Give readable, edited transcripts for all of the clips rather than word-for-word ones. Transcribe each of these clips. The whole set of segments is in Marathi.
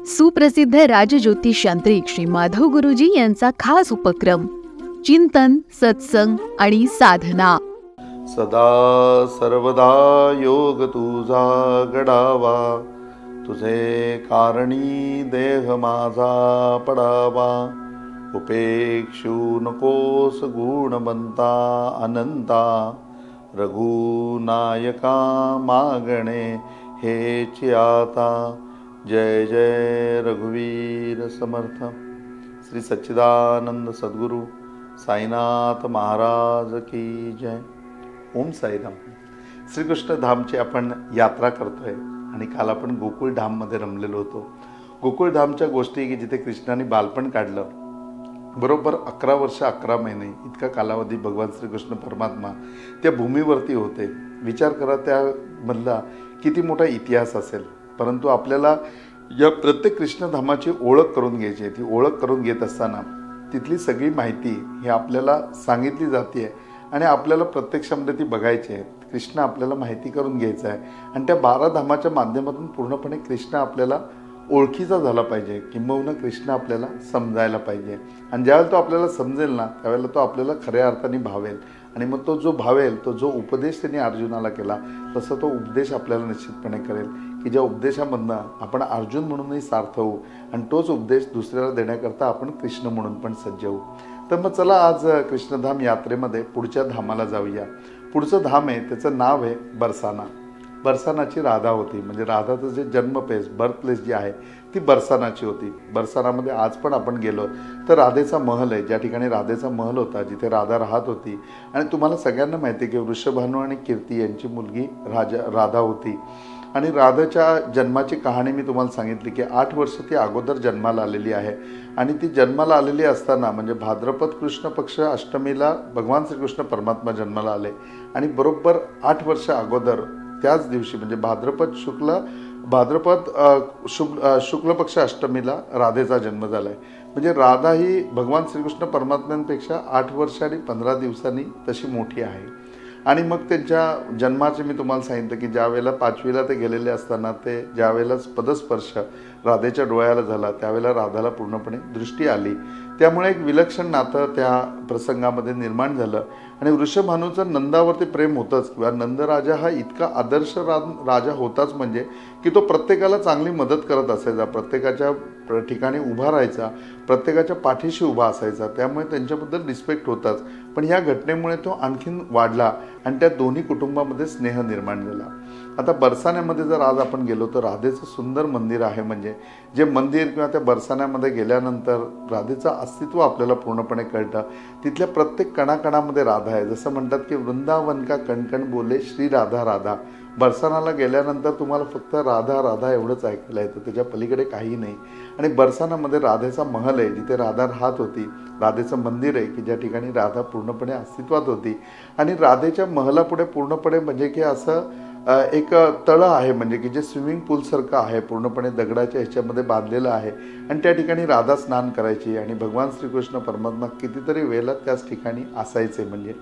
सुप्रसिद्ध राजज्योतिषांत्रिक श्री माधव गुरुजी यांचा खास उपक्रम चिंतन, सत्संग आणि साधना. सदा सर्वदा योग तुझा घडावा, तुझे कारणी देह माझा पडावा. उपेक्षू नकोस गुणवंता अनंता, रघुनायका मागणे हेची आता. जय जय रघुवीर समर्थ. श्री सच्चिदानंद सद्गुरु साईनाथ महाराज की जय. ओम साईराम. श्रीकृष्ण धामची आपण यात्रा करतोय आणि काल आपण गोकुळ धाममध्ये रमलेलो होतो. गोकुळ धामच्या गोष्टी की जिथे कृष्णाने बालपण काढलं. बरोबर 11 वर्ष 11 महिने इतका कालावधी भगवान श्रीकृष्ण परमात्मा त्या भूमीवरती होते. विचार करा त्यामधला किती मोठा इतिहास असेल. परंतु आपल्याला या प्रत्येक कृष्णधामाची ओळख करून घ्यायची आहे. ती ओळख करून घेत असताना तिथली सगळी माहिती ही आपल्याला सांगितली जाते आणि आपल्याला प्रत्यक्षामध्ये ती बघायची आहे. कृष्ण आपल्याला माहिती करून घ्यायचं आहे आणि त्या 12 धामाच्या माध्यमातून पूर्णपणे कृष्ण आपल्याला ओळखीचा झाला पाहिजे, किंबहुना कृष्ण आपल्याला समजायला पाहिजे. आणि ज्यावेळेला तो आपल्याला समजेल ना, त्यावेळेला तो आपल्याला खऱ्या अर्थाने भावेल. आणि मग तो जो भावेल, तो जो उपदेश त्यांनी अर्जुनाला केला तसा तो उपदेश आपल्याला निश्चितपणे करेल की ज्या उपदेशामधनं आपण अर्जुन म्हणूनही सार्थ होऊ आणि तोच उपदेश दुसऱ्याला देण्याकरता आपण कृष्ण म्हणून पण सज्ज होऊ. तर मग चला आज कृष्णधाम यात्रेमध्ये पुढच्या धामाला जाऊया. पुढचं धाम आहे, त्याचं नाव आहे बरसाना. बरसानाची राधा होती, म्हणजे राधाचं जे जन्मप्लेस बर्थ प्लेस जी आहे ती बरसानाची होती. बरसानामध्ये आज पण आपण गेलो तर राधेचा महल आहे, ज्या ठिकाणी राधेचा महल होता, जिथे राधा राहत होती. आणि तुम्हाला सगळ्यांना माहिती आहे की वृषभानू आणि कीर्ती यांची मुलगी राधा होती. आणि राधाच्या जन्माची कहाणी मी तुम्हाला सांगितली की 8 वर्ष ती अगोदर जन्माला आलेली आहे. आणि ती जन्माला आलेली असताना म्हणजे भाद्रपद कृष्ण पक्ष अष्टमीला भगवान श्रीकृष्ण परमात्मा जन्माला आले. आणि बरोबर 8 वर्ष अगोदर त्याच दिवशी म्हणजे भाद्रपद शुक्ल पक्ष अष्टमीला राधेचा जन्म झाला आहे. म्हणजे राधा ही भगवान श्रीकृष्ण परमात्म्यांपेक्षा 8 वर्ष आणि 15 दिवसांनी तशी मोठी आहे. आणि मग त्यांच्या जन्माचे मी तुम्हाला सांगितलं की ज्या वेळेला 5वीला ते गेलेले असताना ते ज्या वेळेला पदस्पर्श राधेच्या डोळ्याला झाला त्यावेळेला राधाला पूर्णपणे दृष्टी आली. त्यामुळे एक विलक्षण नातं त्या प्रसंगामध्ये निर्माण झालं. आणि वृषभानूचं नंदावरती प्रेम होतंच, किंवा नंदराजा हा इतका आदर्श राजा होताच म्हणजे की तो प्रत्येकाला चांगली मदत करत असायचा, प्रत्येकाच्या ठिकाणी उभा राहायचा, प्रत्येकाच्या पाठीशी उभा असायचा. त्यामुळे त्यांच्याबद्दल रिस्पेक्ट होताच. पण या घटनेमुळे तो आणखीन वाढला आणि त्या दोन्ही कुटुंबामध्ये स्नेह निर्माण झाला. आता बरसाण्यामध्ये जर आज आपण गेलो तर राधेचं सुंदर मंदिर आहे. म्हणजे जे मंदिर किंवा त्या बरसाण्यामध्ये गेल्यानंतर राधेचं अस्तित्व आपल्याला पूर्णपणे कळतं. तिथल्या प्रत्येक कणाकणामध्ये राधा आहे. जसं म्हणतात की वृंदावन का कणकण बोले श्री राधा राधा. बरसानाला गेल्यानंतर तुम्हाला फक्त राधा राधा एवढंच ऐकायला येतं, त्याच्या पलीकडे काही नाही. आणि बरसानामध्ये राधेचा महल आहे, जिथे राधा राहत होती. राधेचं मंदिर आहे की ज्या ठिकाणी राधा पूर्णपणे अस्तित्वात होती. आणि राधेच्या महलापुढे पूर्णपणे म्हणजे की असं एक तळं आहे, म्हणजे की जे स्विमिंग पूलसारखं आहे, पूर्णपणे दगडाच्या ह्याच्यामध्ये बांधलेलं आहे. आणि त्या ठिकाणी राधा स्नान करायची आणि भगवान श्रीकृष्ण परमात्मा कितीतरी वेळेला त्याच ठिकाणी असायचे. म्हणजे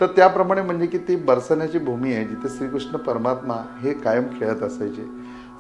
तर त्याप्रमाणे म्हणजे की ती बरसाण्याची भूमी आहे जिथे श्रीकृष्ण परमात्मा हे कायम खेळत असायचे.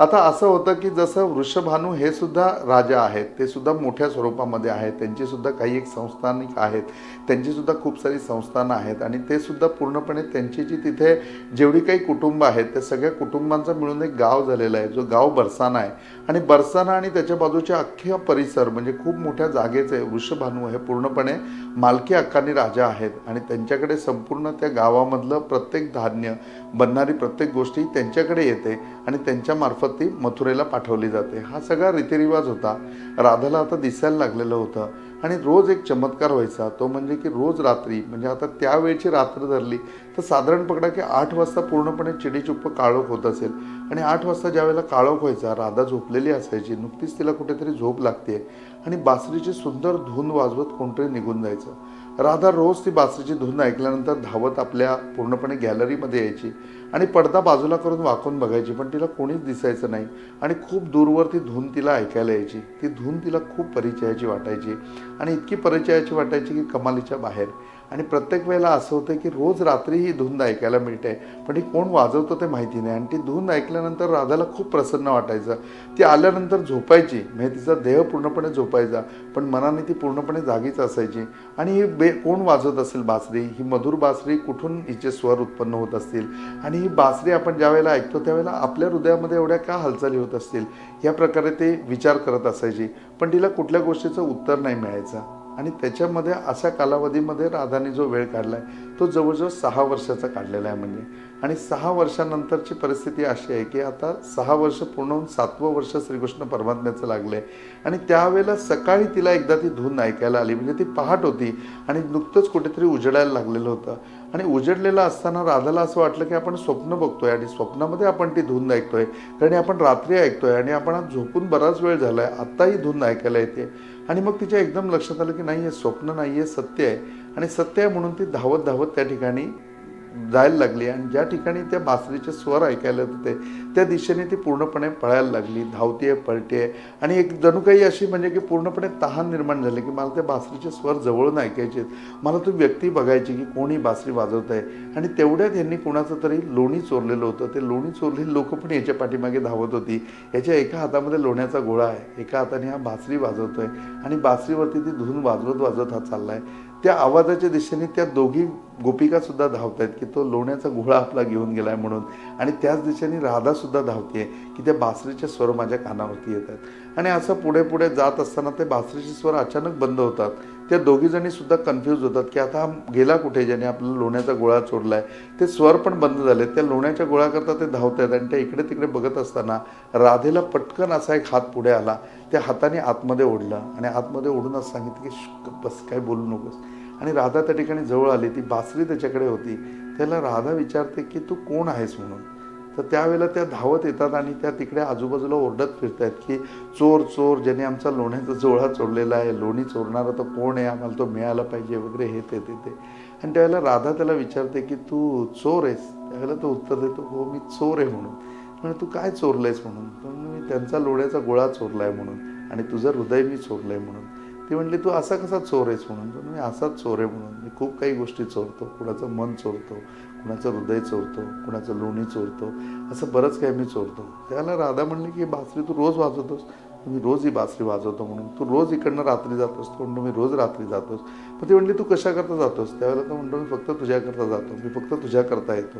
आता असं होतं की जसं वृषभानू हे सुद्धा राजा आहेत, ते सुद्धा मोठ्या स्वरूपामध्ये आहेत, त्यांची सुद्धा काही एक संस्थानिक आहेत, त्यांची सुद्धा खूप सारी संस्थानं आहेत. आणि ते सुद्धा पूर्णपणे त्यांची जी तिथे जेवढी काही कुटुंब आहेत त्या सगळ्या कुटुंबांचा मिळून एक गाव झालेला आहे, जो गाव बरसाना आहे. आणि बरसाना आणि त्याच्या बाजूच्या अख्ख्या परिसर म्हणजे खूप मोठ्या जागेचे वृषभानू हे पूर्णपणे मालकी हक्कानी राजा आहेत. आणि त्यांच्याकडे संपूर्ण त्या गावामधलं प्रत्येक धान्य बनणारी प्रत्येक गोष्टी त्यांच्याकडे येते आणि त्यांच्या मार्फत ती मथुरेला पाठवली जाते. हा सगळा रीतिरिवाज होता. राधाला आता दिसायला लागलेलं होतं. आणि रोज एक चमत्कार व्हायचा, तो म्हणजे की रोज रात्री, म्हणजे आता त्यावेळची रात्र धरली तर साधारण पकडा की 8 वाजता पूर्णपणे चिडीचुप्प काळोख होत असेल. आणि 8 वाजता ज्या वेळेला काळोख व्हायचा, राधा झोपलेली असायची, नुकतीच तिला कुठेतरी झोप लागते आणि बासरीची सुंदर धून वाजवत कोणतरी निघून जायचं. राधा रोज ती बासरीची धून ऐकल्यानंतर धावत आपल्या पूर्णपणे गॅलरीमध्ये यायची आणि पडदा बाजूला करून वाकून बघायची, पण तिला कोणीच दिसायचं नाही. आणि खूप दूरवर ती धून तिला ऐकायला यायची. ती धून तिला खूप परिचयाची वाटायची आणि इतकी परिचयाची वाटायची की कमालीच्या बाहेर. आणि प्रत्येक वेळेला असं होतं की रोज रात्री ही धुंद ऐकायला मिळते, पण ही कोण वाजवतं ते माहिती नाही. आणि ती धुंद ऐकल्यानंतर राधाला खूप प्रसन्न वाटायचं. ती आल्यानंतर झोपायची, म्हणजे तिचा देह पूर्णपणे झोपायचा, पण मनाने ती पूर्णपणे जागीच असायची. आणि ही कोण वाजवत असेल बासरी, ही मधुर बासरी, कुठून हिचे स्वर उत्पन्न होत असतील, आणि ही बासरी आपण ज्या वेळेला ऐकतो त्यावेळेला आपल्या हृदयामध्ये एवढ्या का हालचाली होत असतील, या प्रकारे ते विचार करत असायची. पण तिला कुठल्या गोष्टीचं उत्तर नाही मिळायचं. आणि त्याच्यामध्ये अशा कालावधीमध्ये राधाने जो वेळ काढला आहे तो जवळजवळ 6 वर्षाचा काढलेला आहे. म्हणजे आणि 6 वर्षानंतरची परिस्थिती अशी आहे की आता 6 वर्ष पूर्ण होऊन 7वं वर्ष श्रीकृष्ण परमात्म्याचं लागलं आहे. आणि त्यावेळेला सकाळी तिला एकदा ती धून ऐकायला आली. म्हणजे ती पहाट होती आणि नुकतंच कुठेतरी उजडायला लागलेलं होतं. आणि उजडलेलं असताना राधाला असं वाटलं की आपण स्वप्न बघतोय आणि स्वप्नामध्ये आपण ती धून ऐकतोय, कारण आपण रात्री ऐकतोय आणि आपण आज झोपून बराच वेळ झाला आहे, आत्ता ही धून ऐकायला येते. आणि मग तिच्या एकदम लक्षात आलं की नाही, हे स्वप्न नाही, हे सत्य आहे. आणि सत्य आहे म्हणून ती धावत धावत त्या ठिकाणी जायला लागली. आणि ज्या ठिकाणी त्या बासरीचे स्वर ऐकायला होते त्या दिशेने ती पूर्णपणे पळायला लागली, धावतीये, पळतेय. आणि एक जणू काही अशी म्हणजे की पूर्णपणे तहान निर्माण झाली की मला त्या बासरीचे स्वर जवळून ऐकायचे, मला ती व्यक्ती बघायची की कोणी बासरी वाजवत आहे. आणि तेवढ्यात यांनी कोणाचं तरी लोणी चोरलेलं होतं. ते लोणी चोरलेली लोक पण याच्या पाठीमागे धावत होती. याच्या एका हातामध्ये लोण्याचा गोळा आहे, एका हाताने हा बासरी वाजवतोय आणि बासरीवरती ती धून वाजवत वाजवत हा चाललाय. त्या आवाजाच्या दिशेने त्या दोघी गोपिका सुद्धा धावत आहेत की तो लोण्याचा गोळा आपला घेऊन गेलाय म्हणून. आणि त्याच दिशेने राधा सुद्धा धावतीये की त्या बासरीचे स्वर माझ्या कानावरती येत आहेत. आणि असं पुढे पुढे जात असताना ते बासरीचे स्वर अचानक बंद होतात. त्या दोघी जणी सुद्धा कन्फ्यूज होतात की आता हा गेला कुठे, ज्याने आपल्याला लोण्याचा गोळा चोरलाय. ते स्वर पण बंद झाले. त्या लोण्याच्या गोळ्याकरता ते धावत आहेत. आणि त्या इकडे तिकडे बघत असताना राधेला पटकन असा एक हात पुढे आला, त्या हाताने आतमध्ये ओढलं आणि आतमध्ये ओढूनच सांगितलं की बस, काय बोलू नकोस. आणि राधा त्या ठिकाणी जवळ आली, ती बासरी त्याच्याकडे होती. त्याला राधा विचारते की तू कोण आहेस म्हणून. तर त्यावेळेला त्या धावत येतात आणि त्या तिकडे आजूबाजूला ओरडत फिरतायत की चोर चोर, ज्याने आमचा लोण्याचा जोळा चोरलेला आहे, लोणी चोरणारा तो कोण आहे, आम्हाला तो मिळाला पाहिजे वगैरे, हे ते ते ते. आणि त्यावेळेला राधा त्याला विचारते की तू चोर आहेस. त्यावेळेला तो उत्तर देतो, हो मी चोर आहे म्हणून. म्हणजे तू काय चोरलंयस म्हणून. तर मी त्यांचा लोण्याचा गोळा चोरलाय म्हणून, आणि तुझं हृदय मी चोरलंय म्हणून. ती म्हणली तू असा कसा चोर आहेस म्हणून. तर मी असाच चोर आहे म्हणून. मी खूप काही गोष्टी चोरतो, कुणाचं मन चोरतो, कुणाचं हृदय चोरतो, कुणाचं लोणी चोरतो, असं बरंच काही मी चोरतो. त्याला राधा म्हणली की बासरी तू रोज वाजवतोस. मी रोज ही बासरी वाजवतो म्हणून. तू रोज इकडनं रात्री जातोस. तो म्हणतो मी रोज रात्री जातोस. पण ती म्हणली तू कशाकरता जातोस. त्यावेळेला तो म्हणतो मी फक्त तुझ्याकरता जातो, मी फक्त तुझ्याकरता येतो.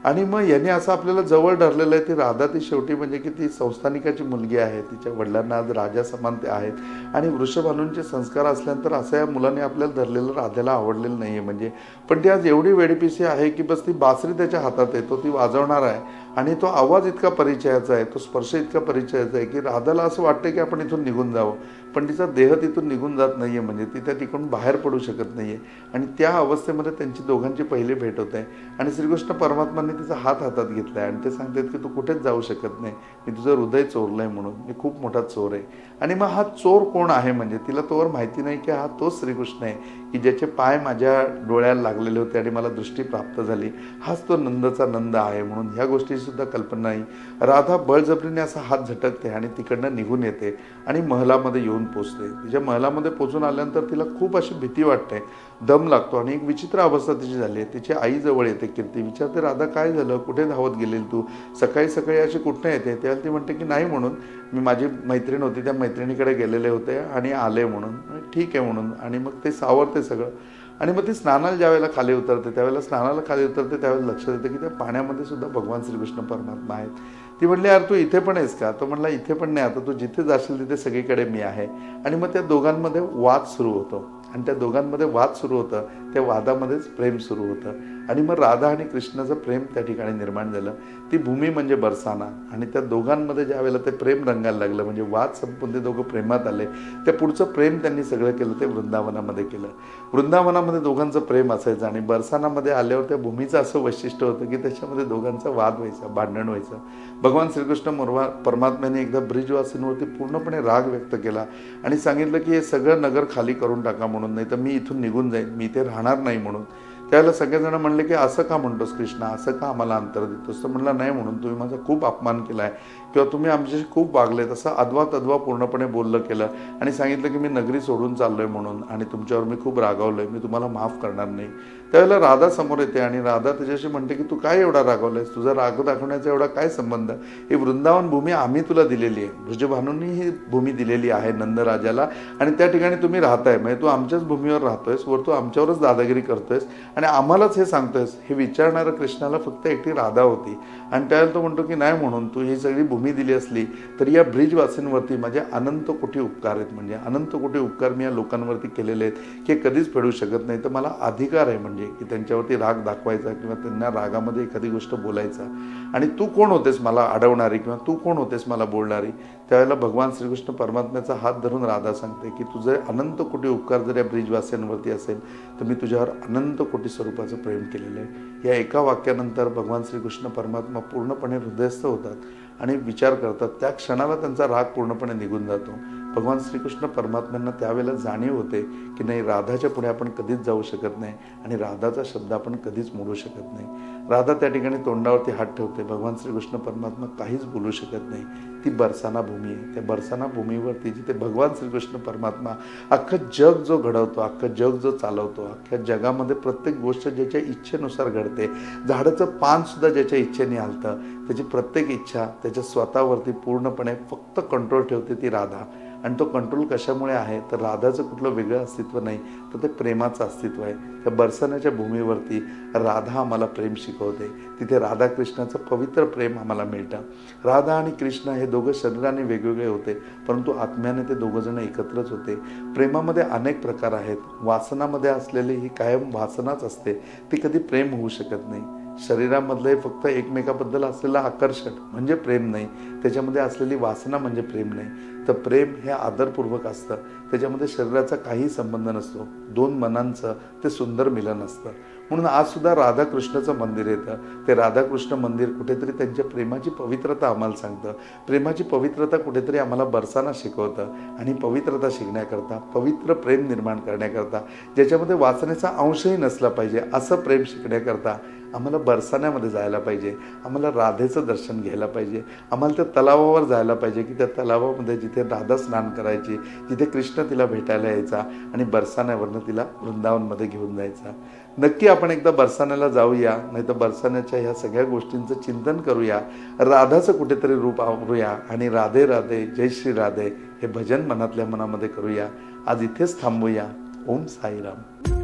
आणि मग याने असं आपल्याला जवळ धरलेलं आहे. ती राधा ती शेवटी म्हणजे की ती संस्थानिकाची मुलगी आहे, तिच्या वडिलांना आज राजा समान ते आहेत. आणि वृषभानूंचे संस्कार असल्यानंतर असं या मुलाने आपल्याला धरलेलं राधाला आवडलेलं नाही आहे. म्हणजे पण ती आज एवढी वेडीपिसी आहे की बस ती बासरी त्याच्या हातात आहे, तो ती वाजवणार आहे. आणि तो आवाज इतका परिचयाचा आहे, तो स्पर्श इतका परिचयाचा आहे की राधाला असं वाटतं की आपण इथून निघून जावं, पण तिचा देह तिथून निघून जात नाहीये. म्हणजे ती त्या ठिकाणून बाहेर पडू शकत नाहीये. आणि त्या अवस्थेमध्ये त्यांची दोघांची पहिली भेट होते. आणि श्रीकृष्ण परमात्माने तिचा हात हातात घेतलाय आणि ते सांगतात की तू कुठेच जाऊ शकत नाही, मी तुझं हृदय चोरलंय म्हणून, मी खूप मोठा चोर आहे. आणि मग हा चोर कोण आहे, म्हणजे तिला तोवर माहिती नाही की हा तोच श्रीकृष्ण आहे की ज्याचे पाय माझ्या डोळ्याला लागलेले होते आणि मला दृष्टी प्राप्त झाली, हाच तो नंदचा नंद आहे म्हणून. ह्या गोष्टीची सुद्धा कल्पना नाही. राधा बळजबरीने असा हात झटकते आणि तिकडनं निघून येते आणि महलामध्ये येऊन पोचते. तिच्या महलामध्ये पोचून आल्यानंतर तिला खूप अशी भीती वाटते, दम लागतो आणि एक विचित्र अवस्था तिची झाली आहे. तिची आई जवळ येते कीर्ती, विचारते राधा काय झालं, कुठे धावत गेलेली तू, सकाळी सकाळी अशी कुठनं येते. त्याला ती म्हणते की नाही म्हणून मी माझी मैत्रीण होती त्या मैत्रिणीकडे गेलेले होते आणि आले म्हणून. ठीक आहे म्हणून. आणि मग ते सावरते सगळं. आणि मग ती स्नानाला ज्या वेळेला खाली उतरते त्यावेळेला लक्षात येतं की त्या पाण्यामध्ये सुद्धा भगवान श्रीकृष्ण परमात्मा आहेत. ती म्हणली यार तू इथे पण आहेस का. तो म्हणला इथे पण नाही, आता तू जिथे जाशील तिथे सगळीकडे मी आहे. आणि मग त्या दोघांमध्ये वाद सुरू होतो आणि त्या दोघांमध्ये वाद सुरू होतं, त्या वादामध्येच प्रेम सुरू होतं. आणि मग राधा आणि कृष्णाचं प्रेम त्या ठिकाणी निर्माण झालं. ती भूमी म्हणजे बरसाना. आणि त्या दोघांमध्ये ज्या वेळेला ते प्रेम रंगायला लागलं, म्हणजे वाद संपून ते दोघं प्रेमात आले, त्या पुढचं प्रेम त्यांनी सगळं केलं ते वृंदावनामध्ये केलं. वृंदावनामध्ये दोघांचं प्रेम असायचं आणि बरसानामध्ये आल्यावर त्या भूमीचं असं वैशिष्ट्य होतं की त्याच्यामध्ये दोघांचा वाद व्हायचा, भांडण व्हायचं. भगवान श्रीकृष्ण परमात्म्याने एकदा ब्रिजवासींवरती पूर्णपणे राग व्यक्त केला आणि सांगितलं की हे सगळं नगर खाली करून टाका म्हणून, नाही तर मी इथून निघून जाईन, मी इथे राहणार नाही म्हणून. त्यावेळेला सगळेजण म्हणले की असं का म्हणतोस कृष्णा, असं का आम्हाला अंतर देतोस. तर म्हणला नाही म्हणून, तुम्ही माझा खूप अपमान केला आहे किंवा तुम्ही आमच्याशी खूप वागले, तसं अद्वा तद्वा पूर्णपणे बोललं केलं आणि सांगितलं की मी नगरी सोडून चाललोय म्हणून आणि तुमच्यावर मी खूप रागावलोय, मी तुम्हाला माफ करणार नाही, त्यावेळेला राधा समोर येते आणि राधा त्याच्याशी म्हणते की तू काय एवढा रागावलायस, तुझा राग दाखवण्याचा एवढा काय संबंध, ही वृंदावन भूमी आम्ही तुला दिलेली आहे, ब्रजभानूंनी ही भूमी दिलेली आहे नंदराजाला आणि त्या ठिकाणी तुम्ही राहताय, म्हणजे तू आमच्याच भूमीवर राहतोयस, वर तू आमच्यावरच दादागिरी करतोयस आणि आम्हालाच हे सांगतोयस. हे विचारणारं कृष्णाला फक्त एकटी राधा होती आणि त्यावेळेला तो म्हणतो की नाही, म्हणून तू ही सगळी भूमी दिली असली तरी या ब्रिजवासींवरती माझे अनंत कोटी उपकार आहेत, म्हणजे अनंत कोटी उपकार मी या लोकांवरती केलेले आहेत की कधीच फेडू शकत नाही, तर मला अधिकार आहे म्हणजे की त्यांच्यावरती राग दाखवायचा किंवा त्यांना रागामध्ये एखादी गोष्ट बोलायचा. आणि तू कोण होतेस मला अडवणारी किंवा तू कोण होतेस मला बोलणारी. त्यावेळेला भगवान श्रीकृष्ण परमात्म्याचा हात धरून राधा सांगते की तुझे अनंत कोटी उपकार जर या ब्रिजवासियांवरती असेल तर मी तुझ्यावर अनंत कोटी स्वरूपाचं प्रेम केलेलं आहे. या एका वाक्यानंतर भगवान श्रीकृष्ण परमात्मा पूर्णपणे हृदयस्थ होतात आणि विचार करतात. त्या क्षणाला त्यांचा राग पूर्णपणे निघून जातो. भगवान श्रीकृष्ण परमात्म्यांना त्यावेळेला जाणीव होते की नाही, राधाच्या पुढे आपण कधीच जाऊ शकत नाही आणि राधाचा शब्द आपण कधीच मोडू शकत नाही. राधा त्या ठिकाणी तोंडावरती हात ठेवते. भगवान श्रीकृष्ण परमात्मा काहीच बोलू शकत नाही. ती बरसाना भूमी आहे. त्या बरसाना भूमीवरती जिथे भगवान श्रीकृष्ण परमात्मा अख्खं जग जो घडवतो, अख्खं जग जो चालवतो, अख्ख्या जगामध्ये प्रत्येक गोष्ट ज्याच्या इच्छेनुसार घडते, झाडाचं पान सुद्धा ज्याच्या इच्छेने हलतं, त्याची प्रत्येक इच्छा त्याच्या स्वतःवरती पूर्णपणे फक्त कंट्रोल ठेवते ती राधा. आणि तो कंट्रोल कशामुळे आहे तर राधाचं कुठलं वेगळं अस्तित्व नाही, तर ते प्रेमाचं अस्तित्व आहे. त्या बरसाण्याच्या भूमीवरती राधा आम्हाला प्रेम शिकवते. तिथे राधा कृष्णाचं पवित्र प्रेम आम्हाला मिळतं. राधा आणि कृष्ण हे दोघं शरीराने वेगवेगळे होते, परंतु आत्म्याने ते दोघं जण एकत्रच होते. प्रेमामध्ये अनेक प्रकार आहेत. वासनामध्ये असलेली ही कायम वासनाच असते, ती कधी प्रेम होऊ शकत नाही. शरीरामधले फक्त एकमेकाबद्दल असलेलं आकर्षण म्हणजे प्रेम नाही, त्याच्यामध्ये असलेली वासना म्हणजे प्रेम नाही. तर प्रेम हे आदरपूर्वक असतं, त्याच्यामध्ये शरीराचा काही संबंध नसतो. दोन मनांचं ते सुंदर मिलन असतं. म्हणून आज सुद्धा राधाकृष्णाचं मंदिर येतं. ते राधाकृष्ण मंदिर कुठेतरी त्यांच्या प्रेमाची पवित्रता आम्हाला सांगतं. प्रेमाची पवित्रता कुठेतरी आम्हाला बरसाना शिकवतं आणि पवित्रता शिकण्याकरता, पवित्र प्रेम निर्माण करण्याकरता, ज्याच्यामध्ये वासनेचा अंशही नसला पाहिजे असं प्रेम शिकण्याकरता आम्हाला बरसाण्यामध्ये जायला पाहिजे. आम्हाला राधेचं दर्शन घ्यायला पाहिजे. आम्हाला त्या तलावावर जायला पाहिजे की त्या तलावामध्ये जिथे राधा स्नान करायची, जिथे कृष्ण तिला भेटायला यायचा आणि बरसाण्यावरनं तिला वृंदावनमध्ये घेऊन जायचा. नक्की आपण एकदा बरसाण्याला जाऊया, नाही तर बरसाण्याच्या ह्या सगळ्या गोष्टींचं चिंतन करूया, राधाचं कुठेतरी रूप आवरूया आणि राधे राधे जय श्री राधे हे भजन मनातल्या मनामध्ये करूया. आज इथेच थांबूया. ओम साईराम.